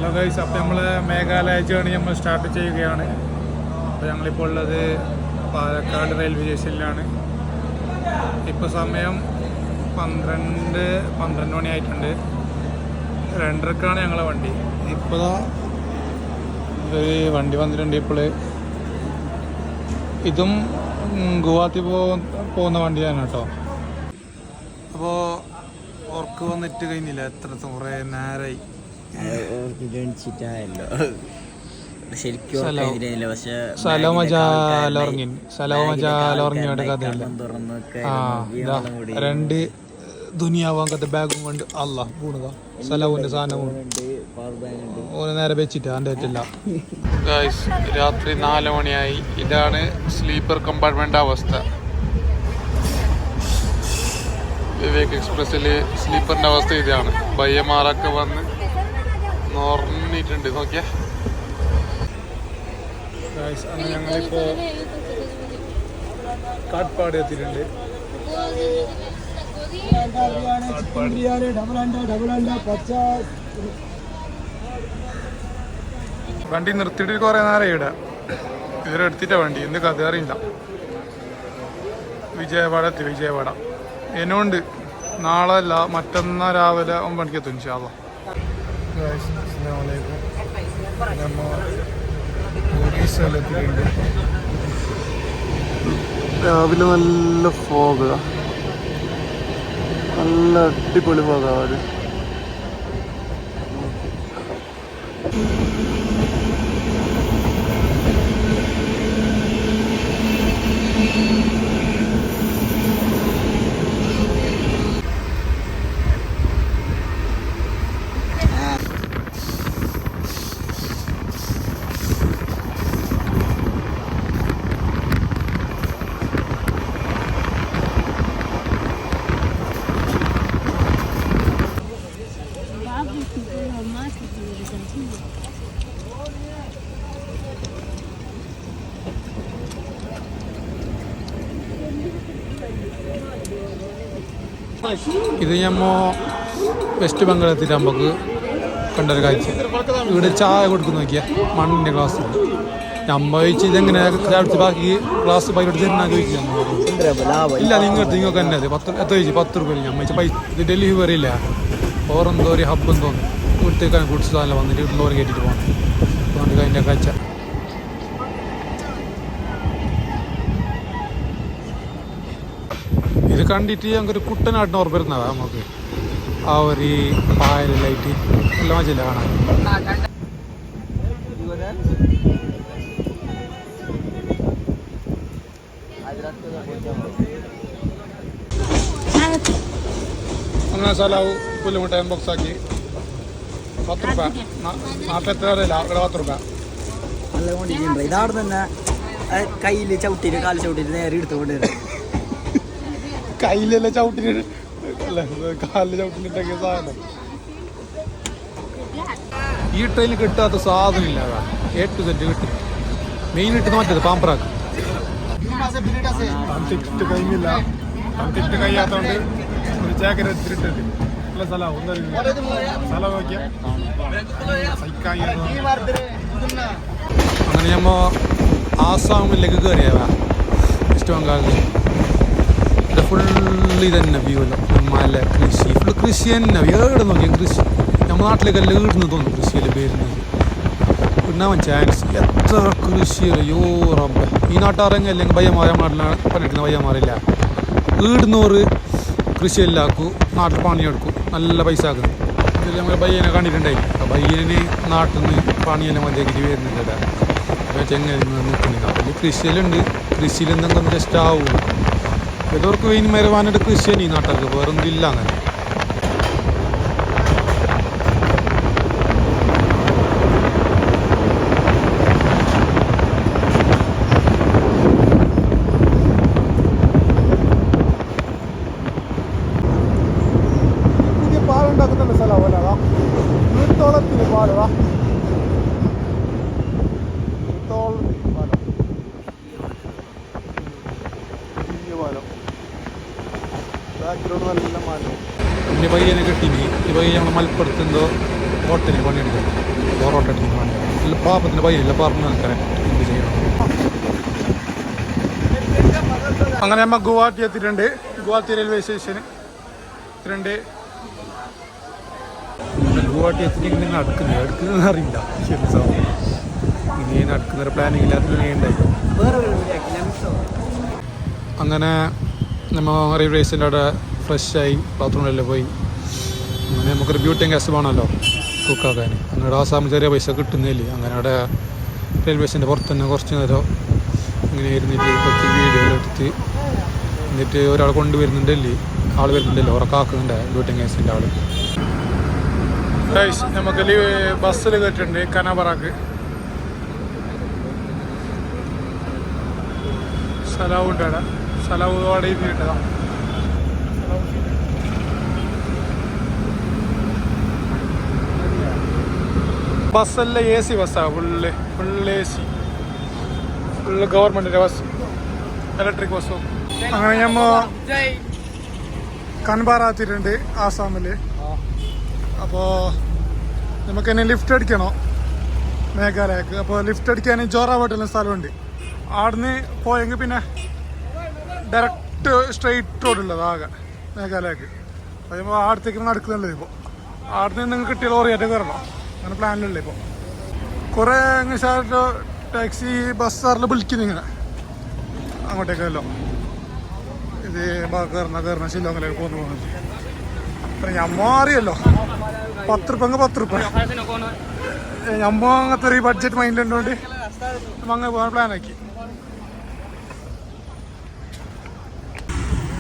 Hello guys, അപ്പോൾ നമ്മൾ Meghalaya journey നമ്മൾ സ്റ്റാർട്ട് ചെയ്യുകയാണ്. അപ്പോൾ ഞങ്ങളിപ്പോൾ ഉള്ളത് പാലക്കാട് റെയിൽവേ സ്റ്റേഷനിലാണ്. ഇപ്പോൾ സമയം 12 മണിയായിട്ടുണ്ട്. 2:30ക്കാണ് ഞങ്ങളെ വണ്ടി. ഇപ്പോൾ ഒരു വണ്ടി വന്നിട്ടുണ്ട്. ഇപ്പോൾ ഇതും ഗുവാഹത്തി പോകുന്ന വണ്ടിയാണ് കേട്ടോ. അപ്പോൾ ഉറക്ക് വന്നിട്ട് കഴിഞ്ഞില്ല, എത്ര കുറേ നേരമായി. രണ്ട് ദുനിയാവാങ്കത്തെ ബാഗും കൊണ്ട് അല്ല പൂണുക സലവിന്റെ സാധനവും നേരെ വെച്ചിട്ട് അതിൻ്റെ പറ്റില്ല. രാത്രി 4 മണിയായി. ഇതാണ് സ്ലീപ്പർ കമ്പാർട്ട്മെന്റ് അവസ്ഥ. വിവേക് എക്സ്പ്രസ്സിൽ സ്ലീപ്പറിന്റെ അവസ്ഥ ഇതാണ്. പയ്യന്മാരൊക്കെ വന്ന് നോർന്നിട്ടുണ്ട്. നോക്കിയാ അങ്ങനെ ഞങ്ങളിപ്പോ കാട്ട്പാട് എത്തിയിട്ടുണ്ട്. വണ്ടി നിർത്തിയിട്ട് കുറെ നേരം ഇവിടെ ഇവരെടുത്തിട്ട വണ്ടി എന്ത് കഥ അറിയില്ല. വിജയവാഡ എത്തി. വിജയവാഡ എന്നോണ്ട് നാളെ അല്ല മറ്റന്നാൾ രാവിലെ 9 മണിക്ക് എത്തും. ഇൻഷാല്ലാ. രാവിലെ നല്ല ഫോഗ്, നല്ല അടിപൊളി ഫോഗാണ്. ഇത് ഞമ്മ വെസ്റ്റ് ബംഗാൾ എത്തിയിട്ട് നമുക്ക് കണ്ടൊരു കാഴ്ച. ഇവിടെ ചായ കൊടുക്കുന്ന നോക്കിയാൽ മണ്ണിൻ്റെ ഗ്ലാസ് ഞമ്മ ചോദിച്ചു ഇതെങ്ങനെ ചാടിച്ച് ബാക്കി ഗ്ലാസ് പൈലോട്ട് തരുന്ന ചോദിച്ചു. ഇല്ല നിങ്ങൾക്ക് തന്നെ അത് 10 ചോദിച്ചു 10 രൂപ. ഞമ്മ ചോദിച്ചാൽ പൈസ ഇത് ഡെലിവറി ഇല്ല. ഓരെന്തോ ഒരു ഹബ്ബെന്ന് തോന്നുന്നു. ഇവിടുത്തേക്കാണ് കുടിച്ച് സാധനം വന്നിട്ട് ഇവിടെ ലോറി കയറ്റിട്ട് പോകുന്നത്. അതുകൊണ്ട് അതിൻ്റെ കാഴ്ച. ഇത് കണ്ടിട്ട് ഞങ്ങൾക്കൊരു കുട്ടനാട്ടിന് ഓർമ്മ വരുന്നതാണ് നമുക്ക്. ആ ഒരു പായലായിട്ട് നല്ല മജയില്ല കാണാൻ. അങ്ങനെ സ്ഥലവും പുല്ലുമുട്ട ബോക്സ് ആക്കി 10 രൂപ. നാട്ടിലെത്ര അറിയില്ല, അവിടെ 10 രൂപ. ഇതാണ് തന്നെ കയ്യിൽ ചവിട്ടിട്ട് കാല് ചവിട്ടിട്ട് നേരെ എടുത്തുകൊണ്ട് കയ്യിലല്ല ചവിട്ടിട്ട് കാലിൽ ചവിട്ടിട്ടുണ്ടെങ്കിൽ സാധനം. ഈ ട്രെയിനിൽ കിട്ടാത്ത സാധനം ഇല്ല. A to Z കിട്ടും. മെയിൻ ഇട്ട് മാറ്റത് പാമ്പറാക്ക്. തണുത്തിട്ട് കഴിഞ്ഞില്ല. തണുത്തിട്ട് കഴിയാത്തോണ്ട് ഒരു ജാക്കറ്റ് എടുത്തിട്ടുണ്ട്. നല്ല സ്ഥലം സ്ഥലം നോക്കിയാ അങ്ങനെ ഞമ്മ ആസാമിലേക്ക് കയറിയാ. വെസ്റ്റ് ബംഗാളിൽ ഫുള്ള് തന്നെ വ്യൂ അല്ല. മല, കൃഷി, ഫുള്ള് കൃഷി തന്നെ. ഏടെ നോക്കിയാൽ കൃഷി. നമ്മുടെ നാട്ടിലേക്കെല്ലാം ഈടുന്ന് തോന്നുന്നു കൃഷിയിൽ പേരുന്നത്. ഉണ്ടാവാൻ ചാൻസ്. എത്ര കൃഷി അയ്യോ റബ്ബ. ഈ നാട്ടാറങ്ങ അല്ലെങ്കിൽ പയ്യന്മാരെ നാട്ടിലാണ് പണിയെടുക്കുന്ന പയ്യന്മാരില്ല. ഈടുന്നൂറ് കൃഷിയെല്ലാക്കും, നാട്ടിൽ പണിയെടുക്കും, നല്ല പൈസ ആക്കുന്നു. ഇതിൽ നമ്മൾ പയ്യനെ കണ്ടിട്ടുണ്ടായി. അപ്പോൾ പയ്യന് നാട്ടിൽ നിന്ന് പണിയെല്ലാം മതിയാക്കിയിട്ട് വരുന്നുണ്ട്. അപ്പോൾ ചെങ്ങനെ നിൽക്കുന്നില്ല. അപ്പോൾ കൃഷിയിലുണ്ട്. കൃഷിയിൽ എന്തെങ്കിലും ജസ്റ്റ് ആവും. ഇതവർക്ക് വൈകുന്നേരമാനായിട്ട് കൃഷി തന്നെ ഈ നാട്ടുകാർക്ക്, വേറൊന്നും ഇല്ല അങ്ങനെ. പുതിയ പാലുണ്ടാക്കുന്നുണ്ട് സ്ഥലം അല്ല വീട്ടോളത്തിന് പാലവാ. നല്ല മാറ്റം. പിന്നെ പയ്യനെ കിട്ടി. ഈ പയ്യ നമ്മൾ മലപ്പുറത്ത് എന്തോ ഹോട്ടലിൽ പണിയെടുക്കും. പൊറോട്ട അടിക്കുന്ന പണി എല്ലാ പാപ്പത്തിൻ്റെ പയ്യല്ല പറഞ്ഞു കറക്റ്റ് എന്ത് ചെയ്യണം. അങ്ങനെ നമ്മൾ ഗുവാഹത്തി എത്തിയിട്ടുണ്ട്. ഗുവാഹത്തി റെയിൽവേ സ്റ്റേഷന് എത്തിയിട്ടുണ്ട്. ഗുവാഹത്തി എത്തിയിട്ട് നിങ്ങൾ അടുക്കുന്നതെന്ന് അറിയില്ല. ശരി സാർ ഇനി നടക്കുന്നൊരു പ്ലാനിങ് ഇല്ലാത്ത ഉണ്ടായി. അങ്ങനെ നമ്മൾ റെയിൽവേ സ്റ്റേഷൻ്റെ അവിടെ ഫ്രഷായി ബാത്റൂമിലെല്ലാം പോയി. അങ്ങനെ നമുക്കൊരു ബ്യൂട്ടി ഗ്യാസ് വേണമല്ലോ കുക്കാക്കാൻ. അങ്ങനെ ആസാമിൽ ചെറിയ പൈസ കിട്ടുന്നില്ലേ. അങ്ങനെ അവിടെ റെയിൽവേ സ്റ്റേഷൻ്റെ പുറത്ത് തന്നെ കുറച്ച് നേരം ഇങ്ങനെ ഇരുന്നിട്ട് കുറച്ച് വീഡിയോ എടുത്ത് എന്നിട്ട് ഒരാൾ കൊണ്ടുവരുന്നുണ്ടല്ലേ, ആൾ വരുന്നുണ്ടല്ലോ, ഉറക്കാക്കുന്നുണ്ട് ബ്യൂട്ടി ഗ്യാസിൻ്റെ ആൾ. നമുക്ക് ബസ്സിൽ കയറ്റിട്ടുണ്ട് കനബറാക്ക്. സ്ഥലവും ഉണ്ട് അവിടെ. സ്ഥലവും അവിടെ ഇരുന്നിട്ടതാണ്. ബസ്സെല്ലാം AC ബസ്സാണ്. ഫുള്ള് AC, ഫുള്ള് ഗവൺമെൻറ്റിൻ്റെ ബസ്, ഇലക്ട്രിക് ബസ്സും. അങ്ങനെ നമ്മൾ കൻബാറാത്തിട്ടുണ്ട് ആസാമിൽ. അപ്പോൾ നമുക്ക് തന്നെ ലിഫ്റ്റ് അടിക്കണോ മേഘാലയക്ക്. അപ്പോൾ ലിഫ്റ്റ് അടിക്കാൻ ജോറാവട്ടെല്ലാം സ്ഥലമുണ്ട്. അവിടുന്ന് പോയെങ്കിൽ പിന്നെ ഡയറക്റ്റ് സ്ട്രെയിറ്റ് റോഡുള്ളത് ആകെ മേഘാലയക്ക്. അപ്പോൾ ആടത്തേക്ക് നടക്കുന്നുള്ളത്. ഇപ്പോൾ അവിടുന്ന് നിങ്ങൾക്ക് കിട്ടിയ ലോറിയായിട്ട് കയറണം. അങ്ങനെ പ്ലാനിലുള്ള. ഇപ്പോൾ കുറേ ഇങ്ങനെ ടാക്സി ബസ്സാറിൽ വിളിക്കുന്നു ഇങ്ങനെ അങ്ങോട്ടേക്കല്ലോ. ഇത് കയറണം ഷില്ലോങ്ങിലേക്ക് പോകുന്നത്. പിന്നെ ഞമ്മ അറിയല്ലോ 10 രൂപ 10 രൂപ. ഞമ്മ അങ്ങനത്തെ ഒരു ബഡ്ജറ്റ് മൈൻഡ് ഉണ്ടോണ്ട് അങ്ങനെ പോകാൻ പ്ലാനാക്കി.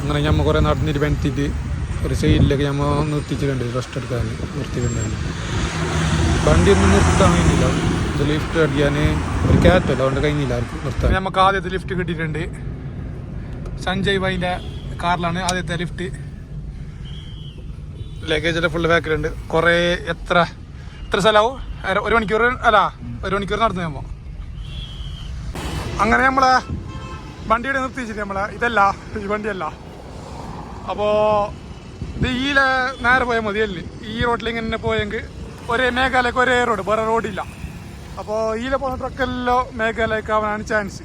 അങ്ങനെ ഞമ്മ കുറേ നടന്നിട്ട് പെൺത്തിട്ട് ഒരു സൈഡിലൊക്കെ ഞമ്മ നിർത്തിച്ചിട്ടുണ്ട്. റെസ്റ്റ് എടുക്കാൻ നിർത്തിയിട്ടുണ്ടായിരുന്നു. വണ്ടി ഒന്നും നിർത്താൻ കഴിഞ്ഞില്ല. ഇത് ലിഫ്റ്റ് അടിക്കാൻ ഒരു ക്യാറ്റല്ല, അതുകൊണ്ട് കഴിഞ്ഞില്ല ആർക്കും നിർത്താൻ. നമുക്ക് ആദ്യത്തെ ലിഫ്റ്റ് കിട്ടിയിട്ടുണ്ട്. സഞ്ജയ് ഭായിൻ്റെ കാറിലാണ് ആദ്യത്തെ ലിഫ്റ്റ്. ലഗേജെല്ലാം ഫുള്ള് ബാക്കിലുണ്ട്. കുറേ എത്ര സ്ഥലമാവും? 1 മണിക്കൂർ അല്ല 1 മണിക്കൂർ നടന്നു നമ്മൾ. അങ്ങനെ നമ്മളെ വണ്ടിയുടെ നിർത്തിച്ചിട്ട് നമ്മളെ ഇതല്ല ഈ വണ്ടിയല്ല. അപ്പോൾ ഇത് നേരെ പോയാൽ മതിയല്ലേ. ഈ റോഡിൽ ഇങ്ങനെ പോയെങ്കിൽ ഒരേ മേഘാലയക്ക് ഒരേ റോഡ്, വേറെ റോഡില്ല. അപ്പോൾ ഈല പോകുന്ന ട്രക്കെല്ലാം മേഘാലയക്ക് ആവാനാണ് ചാൻസ്.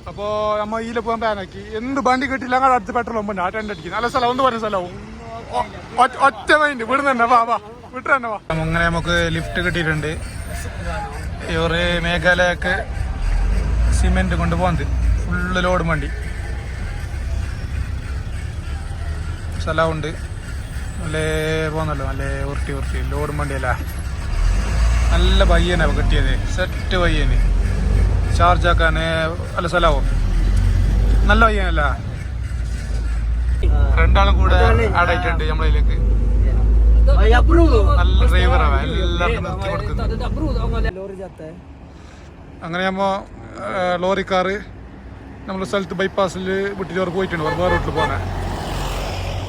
അപ്പോൾ നമ്മൾ ഈല പോകാൻ പ്ലാനാക്കി. എന്ത് വണ്ടി കിട്ടില്ല അങ്ങോട്ട് അടുത്ത് പെട്രോൾ പമ്പ് ആ ടെൻ്റ് അടിക്കുന്നത്. നല്ല സ്ഥലം, ഒന്ന് പറഞ്ഞ സ്ഥലവും ഒറ്റ മൈൻഡ് വിടുന്ന തന്നെ. വാ വിട്ടു തന്നെ വാ. അങ്ങനെ നമുക്ക് ലിഫ്റ്റ് കിട്ടിയിട്ടുണ്ട്. ഒരു മേഘാലയക്ക് സിമെൻറ്റ് കൊണ്ട് പോകുന്നത് ഫുള്ള് ലോഡ് വണ്ടി. സ്ഥലമുണ്ട്, നല്ല പോകുന്നല്ലോ, നല്ല ഉരുട്ടി ലോഡ് വണ്ടിയല്ല. നല്ല പയ്യനാണ് കിട്ടിയത്, സെറ്റ് പയ്യന്. ചാർജ് ആക്കാൻ നല്ല സ്ഥലമാവും, നല്ല പയ്യനല്ല. രണ്ടാളും കൂടെ ആഡായിട്ടുണ്ട് നമ്മളതിലേക്ക്. നല്ല ഡ്രൈവറാണ്, എല്ലാവർക്കും നിർത്തി കൊടുക്കുന്നത്. അങ്ങനെ നമ്മൾ ലോറിക്കാറ് നമ്മുടെ സ്ഥലത്ത് ബൈപ്പാസിൽ വിട്ടിട്ട് അവർ പോയിട്ടുണ്ട്. വേറെ റൂട്ടിൽ പോകുന്നത്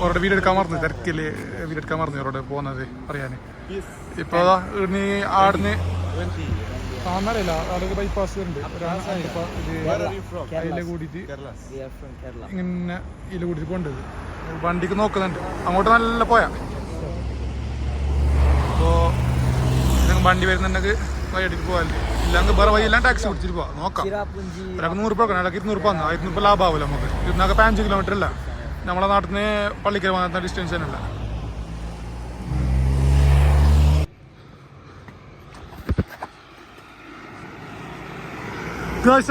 അവരുടെ വീട് എടുക്കാൻ മറന്നു, തിരക്കിൽ വീട് എടുക്കാൻ മറന്നു അവരോട് പോകുന്നത് അറിയാൻ. ഇപ്പോൾ ഇനി ആടുന്ന് അന്നറിയില്ല, അവിടെ ബൈപ്പാസ് ഉണ്ട് അതിൽ കൂടിയിട്ട് ഇങ്ങനെ ഇതിൽ കൂടിയിട്ട് കൊണ്ടത് വണ്ടിക്ക് നോക്കുന്നുണ്ട്. അങ്ങോട്ട് നല്ല പോയാ. അപ്പോൾ നിങ്ങൾ വണ്ടി വരുന്നുണ്ടെങ്കിൽ വഴിയടിക്ക് പോകാല്ലേ, ഇല്ലെങ്കിൽ വേറെ വഴിയെല്ലാം ടാക്സി പിടിച്ചിട്ട് പോവാം. നോക്കാം, ഒരാൾക്ക് 100 രൂപ കൊടുക്കണം, അല്ലെങ്കിൽ 200 രൂപ. 200 രൂപ ലാഭമാവില്ല നമുക്ക്. ഇതിനൊക്കെ 15 കിലോമീറ്റർ അല്ല, നമ്മളെ നാട്ടിൽ നിന്ന് പള്ളിക്കര പോകുന്ന ഡിസ്റ്റൻസ് തന്നെയല്ല.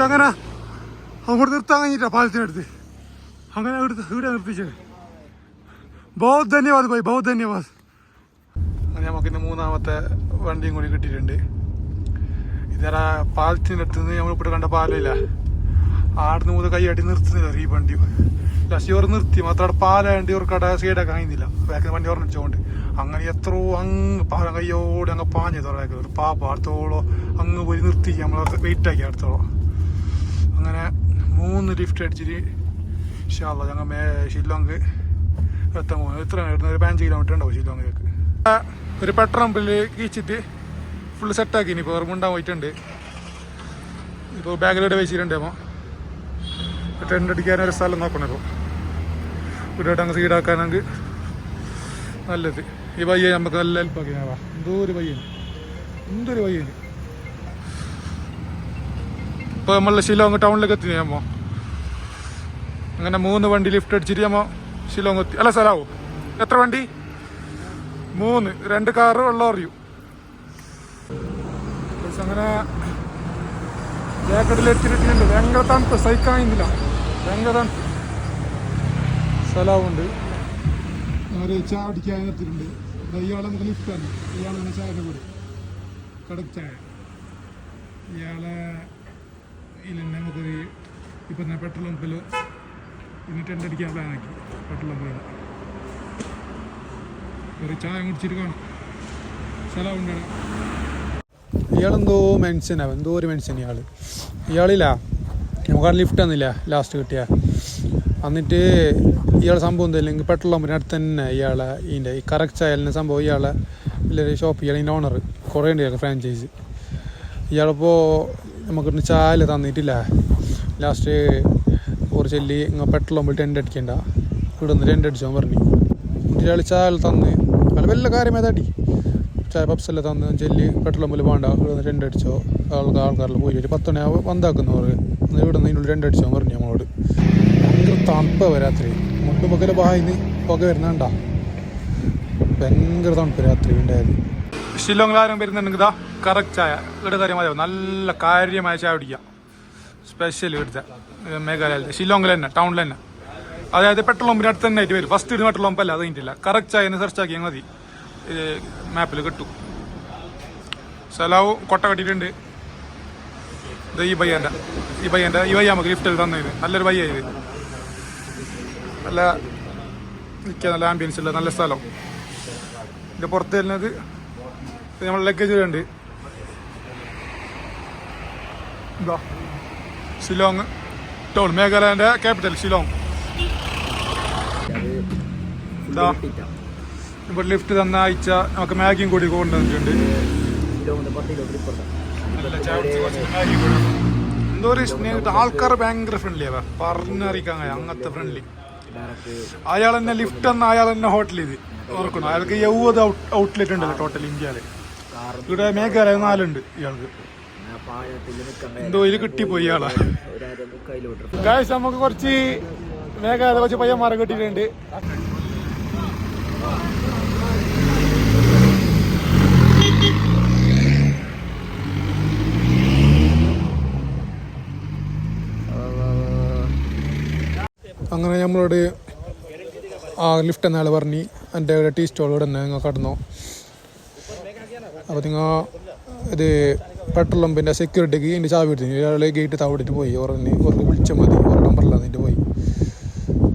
അങ്ങനെ അങ്ങോട്ട് നിർത്താൻ കഴിഞ്ഞിട്ടാ പാലത്തിനടുത്ത്. അങ്ങനെ ഇവിടെ നിർത്തിച്ചത്. ബഹുത് ധന്യവാദ് ഭായി, ബഹുത് ധന്യവാദ്. അങ്ങനെ നമുക്കിന്ന് 3ാമത്തെ വണ്ടിയും കൂടി കിട്ടിയിട്ടുണ്ട്. ഇതേടാ പാലത്തിൻ്റെ അടുത്ത് നിന്ന് നമ്മളിപ്പോൾ കണ്ട പാലമില്ല, ആടുന്ന് മുതൽ കൈയാട്ടി നിർത്തുന്നില്ല ഈ വണ്ടി. ലാസ്റ്റ് ഇവർ നിർത്തി, മാത്രം അവിടെ പാലായണ്ട് ഇവർക്ക് അവിടെ സൈഡാക്കാൻ കഴിയുന്നില്ല. ബാക്കിൽ വണ്ടി ഓർമ്മിച്ചുകൊണ്ട് അങ്ങനെ എത്രയോ അങ്ങ് പാലം കയ്യോടെ അങ്ങ് പാഞ്ഞത് ബാക്കിൽ ഒരു പാപ്പ അടുത്തോളം അങ്ങ് പോയി നിർത്തി നമ്മൾ വെയിറ്റ് ആക്കി അടുത്തോളം. അങ്ങനെ 3 ലിഫ്റ്റ് അടിച്ചിട്ട് ഇൻഷാല്ലാ ഞങ്ങൾ ഷില്ലോങ് എത്താൻ പോകുന്നത്. എത്ര ഒരു 15 കിലോമീറ്റർ ഉണ്ടാവും ഷില്ലോങ്ങിലേക്ക്. ഒരു പെട്രോൾ പമ്പിൽ കീച്ചിട്ട് ഫുള്ള് സെറ്റാക്കി. ഇനിയിപ്പോൾ അവർ മുണ്ടാൻ പോയിട്ടുണ്ട്. ഇപ്പോൾ ബാഗിലൂടെ വെച്ചിട്ടുണ്ട്. അപ്പോൾ ടെൻ്റ് അടിക്കാനൊരു സ്ഥലം നോക്കണം. ഇപ്പോൾ ഇവിടെ അങ്ങ് സീഡാക്കാനെങ്കിൽ നല്ലത്. ഈ പയ്യെ നമുക്ക് നല്ല ഹെൽപ്പാക്കി. എന്തോ ഒരു പയ്യന് എന്തൊരു വഴിയാണ്. ഇപ്പോൾ നമ്മൾ ഷിലോങ് ടൗണിലേക്ക് എത്തി നമ്മൾ അങ്ങനെ 3 വണ്ടി ലിഫ്റ്റ് അടിച്ചിട്ട് നമ്മൾ ഷിലോങ് എത്തി. അല്ല സ്ഥലമാവും എത്ര വണ്ടി? 3, 2 കാറ് വെള്ളം അറിയൂ. അങ്ങനെ ജാക്കറ്റിൽ എത്തിയിട്ടുണ്ട്. ഭയങ്കര തണുപ്പ്, സഹിക്കാനില്ല. ഭയങ്കര തണുപ്പ്. സ്ഥലമുണ്ട്. ഒരു ചായ അടിക്കാൻ നിർത്തിയിട്ടുണ്ട്. ഇയാളെ ലിഫ്റ്റാണ്. ഇയാളെ ചായൻ്റെ കൂടെ കടക്ക് ചായ. ഇയാളെ ഇല്ല നമുക്കൊരു ഇപ്പം പെട്രോൾ പമ്പിൽ ഇന്ന് ടെൻ്റ് അടിക്കാൻ പ്ലാനാക്കി. പെട്രോൾ പമ്പിൽ ഒരു ചായ കുടിച്ചിട്ട് കാണും. സ്ഥലമുണ്ടാണ്. ഇയാളെന്തോ മെൻഷനാവും, എന്തോ ഒരു മെൻഷൻ ഇയാളില്ല. നമുക്ക് ലിഫ്റ്റ് തന്നില്ല ലാസ്റ്റ് കിട്ടിയ. എന്നിട്ട് ഇയാളെ സംഭവം എന്തെങ്കിലും പെട്രോൾ പമ്പിന് അടുത്ത് തന്നെ ഇയാളെ ഇതിൻ്റെ ഈ കറക്റ്റ് ചായലിൻ്റെ സംഭവം ഇയാളെ വലിയൊരു ഷോപ്പ്, ഇയാളതിൻ്റെ ഓണർ കുറേ ഉണ്ട് ഇയാൾക്ക് ഫ്രാഞ്ചൈസ്. ഇയാളിപ്പോൾ നമുക്ക് ചായ തന്നിട്ടില്ല. ലാസ്റ്റ് ഒരു ചെല്ലി ഇങ്ങനെ പെട്രോൾ പമ്പിൽ ടെൻ്റ് അടിക്കണ്ട, ഇവിടെ നിന്ന് ടെൻ്റ് അടിച്ചോ പറഞ്ഞു. എന്നിട്ട് ഇയാൾ ചായ തന്ന് അല്ല വല്ല കാര്യമായി തടി ചായ പപ്സെല്ലാം തന്ന് ചെല്ലി പെട്രോൾ പമ്പിൽ വേണ്ട, ഇവിടെ നിന്ന് ടെൻ്റ് അടിച്ചോ. ആൾക്കാരെല്ലാം പോയി ഒരു 10 മണിയാവും വന്നാക്കുന്നവർ ഇവിടെ നിന്ന് ഇതിനുള്ളിൽ ടെൻ്റ് അടിച്ചോ പറഞ്ഞു. നമ്മളോട് ഭയങ്കര തണുപ്പ് രാത്രി. മുണ്ട് പകൽ ബായിന്ന് പുക വരുന്നുണ്ടാ. ഭയങ്കര തണുപ്പ് രാത്രി ഉണ്ടായത്. ഷിലോങ്ങിൽ ആരും വരുന്നുണ്ടെങ്കിൽ ഇതാ കറക്റ്റ് ചായ ഇവിടെ കാര്യമായോ നല്ല കാര്യമായ ചായ കുടിക്കുക. സ്പെഷ്യൽ ഇവിടുത്തെ മേഘാലയത്തിൽ ഷിലോങ്ങിൽ തന്നെ ടൗണിൽ തന്നെ. അതായത് പെട്രോൾ പമ്പിന് അടുത്ത് തന്നെ ആയിട്ട് വരും. ഫസ്റ്റ് ഇടുന്ന പെട്രോൾ പമ്പല്ല, അത് കഴിഞ്ഞിട്ടില്ല. കറക്റ്റ് ചായ സെർച്ച് ആക്കിയാൽ മതി, മാപ്പിൽ കിട്ടും. സ്ഥലവും കൊട്ട കെട്ടിയിട്ടുണ്ട്. ഇത് ഈ ബയ്യൻ്റെ ഈ ബയ്യ നമുക്ക് ലിഫ്റ്റ് തന്നത് നല്ലൊരു ബയ്യ. ഇത് നല്ല നിൽക്കുക, നല്ല ആംബിയൻസ് ഉള്ള നല്ല സ്ഥലം. ഇതിൻ്റെ പുറത്ത് വരുന്നത് നമ്മൾ ലഗേജ് ഉണ്ട്. എന്താ ഷിലോങ് ടൗൺ, മേഘാലയൻ്റെ ക്യാപിറ്റൽ ഷിലോങ്. എന്താ ഇവിടെ ലിഫ്റ്റ് തന്ന ആഴ്ച നമുക്ക് മാഗിയും കൂടി കൊണ്ടുവന്നിട്ടുണ്ട്. എന്തോ ഒരു ആൾക്കാർ ഭയങ്കര ഫ്രണ്ട്ലിയാ, പറഞ്ഞറിയിക്കാൻ അങ്ങനത്തെ ഫ്രണ്ട്ലി. അയാൾ തന്നെ ലിഫ്റ്റ് തന്ന അയാൾ തന്നെ ഹോട്ടൽ ഇത് ഓർക്കണം. അയാൾക്ക് 70 ഔട്ട്ലെറ്റ് ഉണ്ടല്ലോ ടോട്ടൽ ഇന്ത്യയിൽ. ഇവിടെ മേഘാലയ 4 ഉണ്ട് ഇയാൾക്ക്. എന്തോ ഇതിൽ കിട്ടിപ്പോയി ഇയാളെ. ഗായ്സ് നമുക്ക് കുറച്ച് മേഘാലയ കുറച്ച് പയ്യന്മാരെ കിട്ടിയിട്ടുണ്ട്. അങ്ങനെ നമ്മളോട് ആ ലിഫ്റ്റ് എന്നാൾ പറഞ്ഞ് എൻ്റെ ടീ സ്റ്റോളോട് തന്നെ നിങ്ങൾ കടന്നോ. അപ്പോൾ നിങ്ങൾ ഇത് പെട്രോൾ പമ്പിൻ്റെ സെക്യൂരിറ്റിക്ക് ഇതിൻ്റെ ചാവി എടുത്തു. ഇയാൾ ഗേറ്റ് താവിട്ടിട്ട് പോയി. പറഞ്ഞ് കുറച്ച് വിളിച്ചാൽ മതി, ഒരു നമ്പറില്ല എന്നിട്ട് പോയി.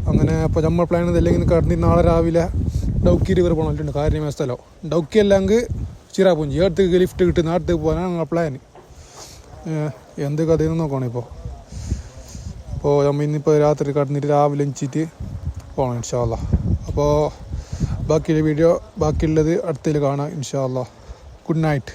അങ്ങനെ അപ്പോൾ നമ്മൾ പ്ലാൻ ചെയ്തില്ലെങ്കിൽ കടന്ന് നാളെ രാവിലെ ഡൗക്കി റിവർ പോകണിട്ടുണ്ട്. കാര്യമായ സ്ഥലം ഡൗക്കി അല്ലെങ്കിൽ ചിറാപുഞ്ചി അടുത്തേക്ക് ലിഫ്റ്റ് കിട്ടുന്ന അടുത്തേക്ക് പോകാനാണ് ഞങ്ങളുടെ പ്ലാൻ. എന്ത് കഥയെന്ന് നോക്കണം. അപ്പോൾ നമ്മൾ ഇന്നിപ്പോൾ രാത്രി കടന്നിട്ട് രാവിലെ എണിച്ചിട്ട് പോകണം ഇൻഷാ അല്ലാഹ്. അപ്പോൾ ബാക്കിയുള്ള വീഡിയോ ബാക്കിയുള്ളത് അടുത്തതിൽ കാണാം ഇൻഷാ അല്ലാഹ്. Good night.